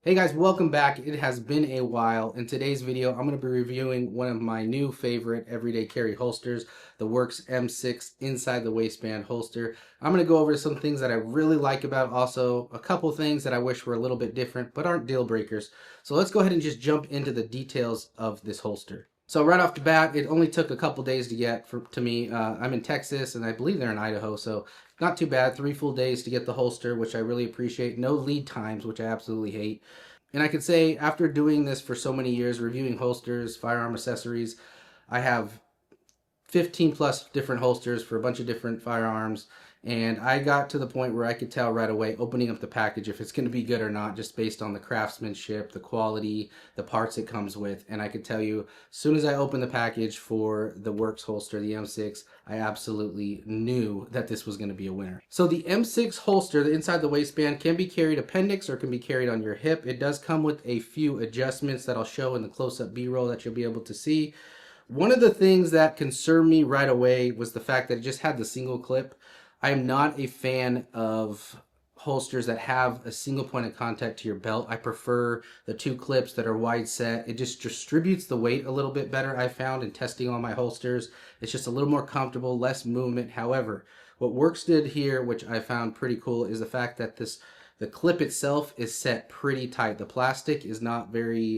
Hey guys, welcome back. It has been a while. In today's video, I'm going to be reviewing one of my new favorite everyday carry holsters, the Werkz M6 inside the waistband holster. I'm going to go over some things that I really like about it, also a couple things that I wish were a little bit different but aren't deal breakers. So let's go ahead and just jump into the details of this holster. So right off the bat, it only took a couple days to get to me. I'm in Texas and I believe they're in Idaho, so not too bad. 3 full days to get the holster, which I really appreciate. No lead times, which I absolutely hate. And I could say after doing this for so many years, reviewing holsters, firearm accessories, I have 15 plus different holsters for a bunch of different firearms. And I got to the point where I could tell right away, opening up the package, if it's going to be good or not, just based on the craftsmanship, the quality, the parts it comes with. And I could tell you, as soon as I opened the package for the Werkz holster, the M6, I absolutely knew that this was going to be a winner. So the M6 holster, the inside the waistband, can be carried appendix or can be carried on your hip. It does come with a few adjustments that I'll show in the close-up B-roll that you'll be able to see. One of the things that concerned me right away was the fact that it just had the single clip. I am not a fan of holsters that have a single point of contact to your belt. I prefer the two clips that are wide set. It just distributes the weight a little bit better, I found, in testing all my holsters. It's just a little more comfortable, less movement. However, what Werkz did here, which I found pretty cool, is the fact that the clip itself is set pretty tight. The plastic is not very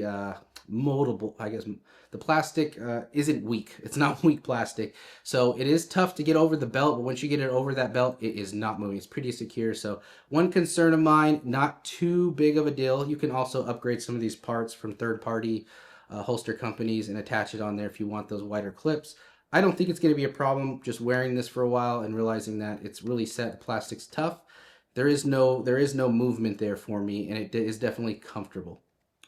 moldable, I guess. The plastic isn't weak. It's not weak plastic. So it is tough to get over the belt, but once you get it over that belt, it is not moving. It's pretty secure. So one concern of mine, not too big of a deal. You can also upgrade some of these parts from third-party holster companies and attach it on there if you want those wider clips. I don't think it's going to be a problem just wearing this for a while and realizing that it's really set. The plastic's tough. There is no movement there for me, and it is definitely comfortable.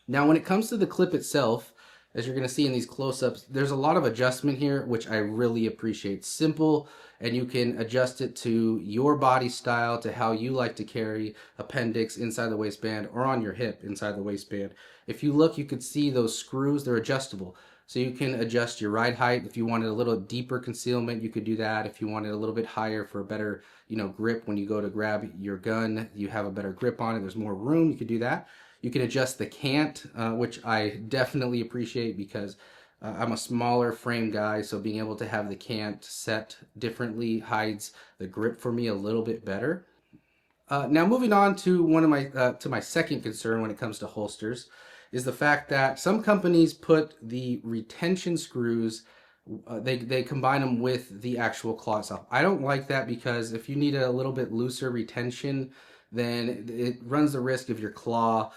Now, when it comes to the clip itself, as you're going to see in these close-ups, there's a lot of adjustment here, which I really appreciate. Simple, and you can adjust it to your body style, to how you like to carry appendix inside the waistband or on your hip inside the waistband. If you look, you could see those screws, they're adjustable. So you can adjust your ride height. If you wanted a little deeper concealment, you could do that. If you wanted a little bit higher for a better, grip when you go to grab your gun, you have a better grip on it, there's more room, you could do that. You can adjust the cant, which I definitely appreciate because I'm a smaller frame guy, so being able to have the cant set differently hides the grip for me a little bit better. Now moving on to one of my second concern when it comes to holsters is the fact that some companies put the retention screws, they combine them with the actual claw itself. I don't like that because if you need a little bit looser retention, then it runs the risk of your claw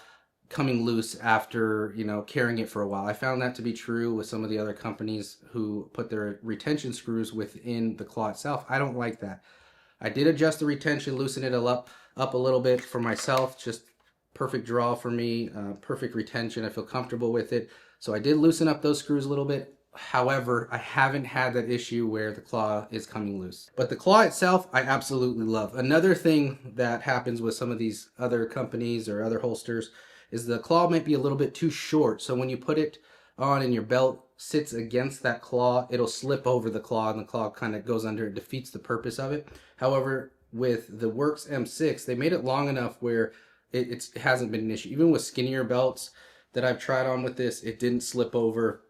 coming loose after carrying it for a while. I found that to be true with some of the other companies who put their retention screws within the claw itself. I don't like that. I did adjust the retention, loosen it up a little bit for myself. Just perfect draw for me, perfect retention. I feel comfortable with it. So I did loosen up those screws a little bit. However, I haven't had that issue where the claw is coming loose. But the claw itself, I absolutely love. Another thing that happens with some of these other companies or other holsters is the claw might be a little bit too short. So when you put it on and your belt sits against that claw, it'll slip over the claw and the claw kind of goes under. It defeats the purpose of it. However, with the Werkz M6, they made it long enough where it hasn't been an issue. Even with skinnier belts that I've tried on with this, it didn't slip over.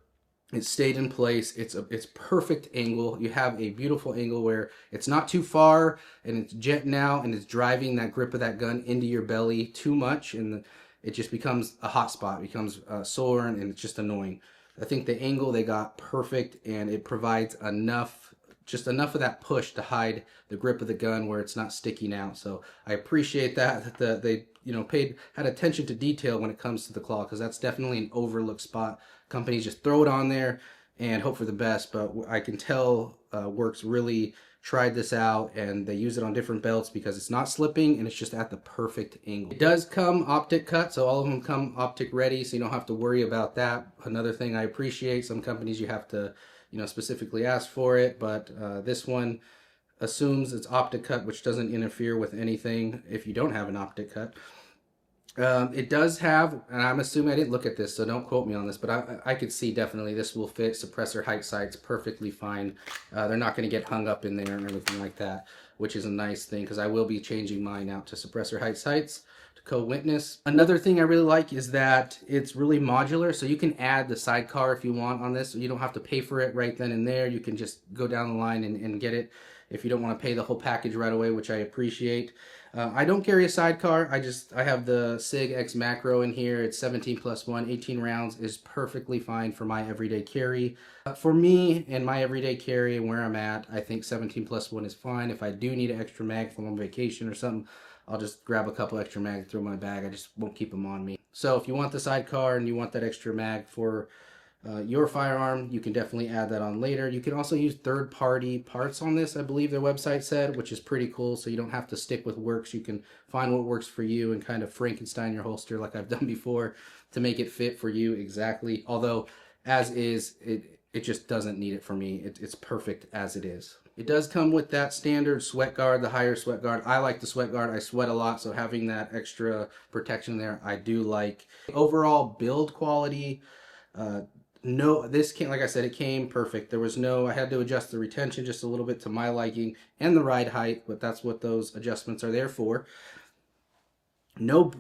It stayed in place. It's perfect angle. You have a beautiful angle where it's not too far and it's jetting out and it's driving that grip of that gun into your belly too much, and it just becomes a hot spot, it becomes sore, and it's just annoying. I think the angle they got perfect, and it provides just enough of that push to hide the grip of the gun where it's not sticking out. So I appreciate that they had attention to detail when it comes to the claw, because that's definitely an overlooked spot. Companies just throw it on there and hope for the best, but I can tell Werkz really tried this out, and they use it on different belts because it's not slipping and it's just at the perfect angle. It does come Optic cut, so all of them come Optic ready, so you don't have to worry about that. Another thing I appreciate, some companies you have to specifically ask for it, but this one assumes it's Optic cut, which doesn't interfere with anything if you don't have an Optic cut. It does have, and I'm assuming, I didn't look at this, so don't quote me on this, but I could see definitely this will fit suppressor height sights perfectly fine. They're not going to get hung up in there and everything like that, which is a nice thing, because I will be changing mine out to suppressor height sights to co-witness. Another thing I really like is that it's really modular, so you can add the sidecar if you want on this. So you don't have to pay for it right then and there. You can just go down the line and get it if you don't want to pay the whole package right away, which I appreciate. I don't carry a sidecar. I have the SIG X Macro in here. It's 17+1, 18 rounds is perfectly fine for my everyday carry. For me and my everyday carry and where I'm at, I think 17+1 is fine. If I do need an extra mag from on vacation or something, I'll just grab a couple extra mags, throw in my bag. I just won't keep them on me. So if you want the sidecar and you want that extra mag for your firearm, you can definitely add that on later. You can also use third-party parts on this, I believe their website said, which is pretty cool. So you don't have to stick with Werkz. You can find what works for you and kind of Frankenstein your holster like I've done before to make it fit for you exactly. Although, as is, it just doesn't need it for me. It's perfect as it is. It does come with that standard sweat guard, the higher sweat guard. I like the sweat guard. I sweat a lot, so having that extra protection there, I do like. Overall build quality, this came, like I said, it came perfect. There was no, I had to adjust the retention just a little bit to my liking and the ride height, but that's what those adjustments are there for. No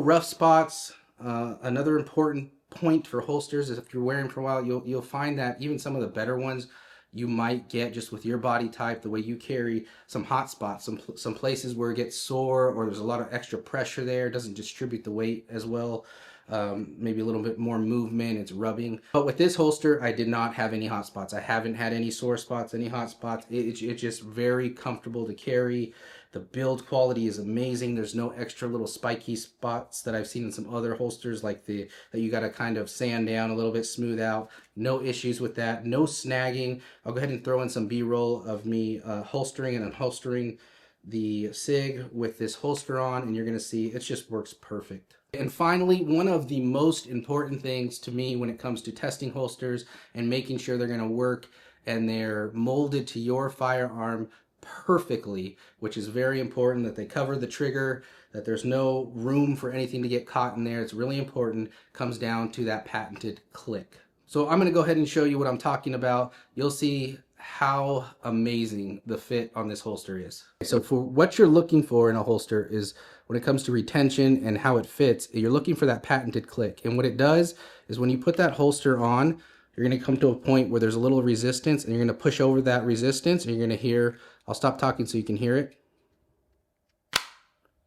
rough spots. Another important point for holsters is if you're wearing for a while, you'll find that even some of the better ones, you might get just with your body type, the way you carry, some hot spots, some places where it gets sore or there's a lot of extra pressure there. It doesn't distribute the weight as well. Maybe a little bit more movement, it's rubbing. But with this holster, I did not have any hot spots. I haven't had any sore spots, any hot spots. It's just very comfortable to carry. The build quality is amazing. There's no extra little spiky spots that I've seen in some other holsters like that you got to kind of sand down a little bit, smooth out. No issues with that. No snagging. I'll go ahead and throw in some B-roll of me holstering and unholstering the SIG with this holster on, and you're going to see it just works perfect. And finally, one of the most important things to me when it comes to testing holsters and making sure they're going to work and they're molded to your firearm perfectly, which is very important, that they cover the trigger, that there's no room for anything to get caught in there. It's really important. Comes down to that patented click. So I'm going to go ahead and show you what I'm talking about. You'll see how amazing the fit on this holster is. So for what you're looking for in a holster is when it comes to retention and how it fits, you're looking for that patented click. And what it does is when you put that holster on, you're going to come to a point where there's a little resistance and you're going to push over that resistance and you're going to hear, I'll stop talking so you can hear it.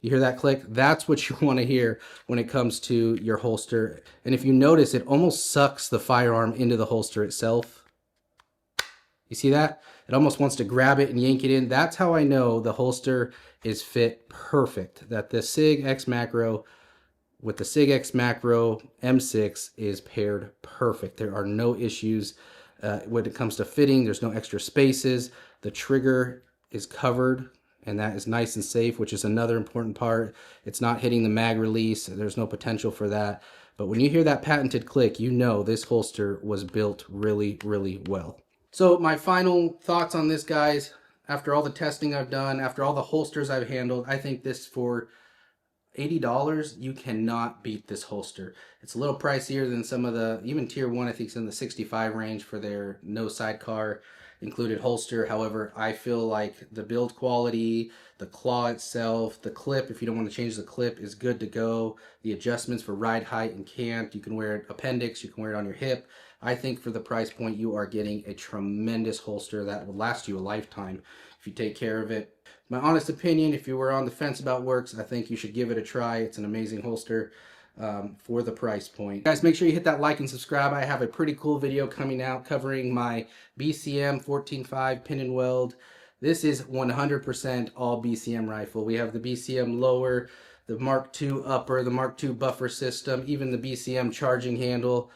You hear that click? That's what you want to hear when it comes to your holster. And if you notice, it almost sucks the firearm into the holster itself. You see that? It almost wants to grab it and yank it in. That's how I know the holster is fit perfect. That the SIG X Macro with the SIG X Macro M6 is paired perfect. There are no issues when it comes to fitting. There's no extra spaces. The trigger is covered, and that is nice and safe, which is another important part. It's not hitting the mag release. There's no potential for that. But when you hear that patented click, you know this holster was built really, really well. So my final thoughts on this, guys, after all the testing I've done, after all the holsters I've handled, I think this for $80, you cannot beat this holster. It's a little pricier than some of the, even tier 1, I think it's in the 65 range for their no sidecar included holster. However, I feel like the build quality, the claw itself, the clip, if you don't want to change the clip, is good to go. The adjustments for ride height and cant, you can wear it appendix, you can wear it on your hip. I think for the price point, you are getting a tremendous holster that will last you a lifetime if you take care of it. My honest opinion, if you were on the fence about Werkz, I think you should give it a try. It's an amazing holster for the price point. Guys, make sure you hit that like and subscribe. I have a pretty cool video coming out covering my BCM 14.5 pin and weld. This is 100% all BCM rifle. We have the BCM lower, the Mark II upper, the Mark II buffer system, even the BCM charging handle,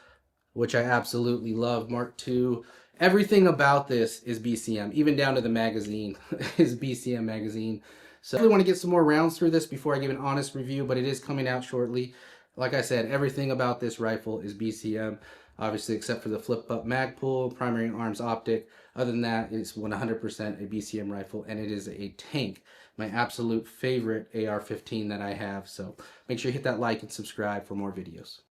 which I absolutely love. Mark II. Everything about this is BCM, even down to the magazine is BCM magazine. So I really want to get some more rounds through this before I give an honest review, but it is coming out shortly. Like I said, everything about this rifle is BCM, obviously except for the flip-up mag pull, primary arms optic. Other than that, it's 100% a BCM rifle, and it is a tank. My absolute favorite AR-15 that I have. So make sure you hit that like and subscribe for more videos.